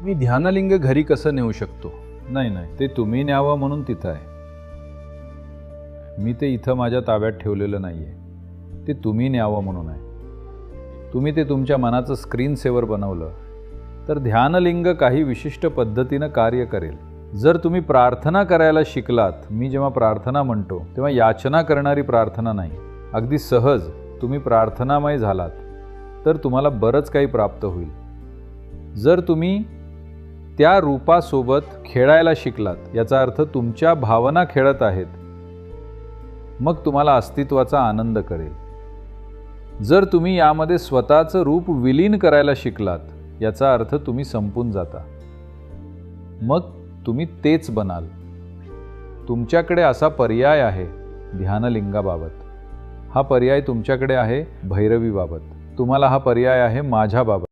मी ध्यानलिंग घरी कसं नेऊ शकतो? नाही नाही, ते तुम्ही न्यावं म्हणून तिथं आहे. मी ते इथं माझ्या ताब्यात ठेवलेलं नाही आहे. ते तुम्ही न्यावं म्हणून आहे. तुम्ही ते तुमच्या मनाचं स्क्रीन सेवर बनवलं तर ध्यानलिंग काही विशिष्ट पद्धतीनं कार्य करेल. जर तुम्ही प्रार्थना करायला शिकलात, मी जेव्हा प्रार्थना म्हणतो तेव्हा याचना करणारी प्रार्थना नाही, अगदी सहज तुम्ही प्रार्थनामय झालात तर तुम्हाला बरंच काही प्राप्त होईल. जर तुम्ही त्या रूपासोबत खेळायला शिकलात, याचा अर्थ तुमच्या भावना खेळत आहेत, मग तुम्हाला अस्तित्वाचा आनंद कळेल. जर तुम्ही यामध्ये स्वतःचं रूप विलीन करायला शिकलात, याचा अर्थ तुम्ही संपून जाता, मग तुम्ही तेच बनाल. तुमच्याकडे असा पर्याय आहे ध्यानलिंगाबाबत. हा पर्याय तुमच्याकडे आहे भैरवीबाबत. तुम्हाला हा पर्याय आहे माझ्याबाबत.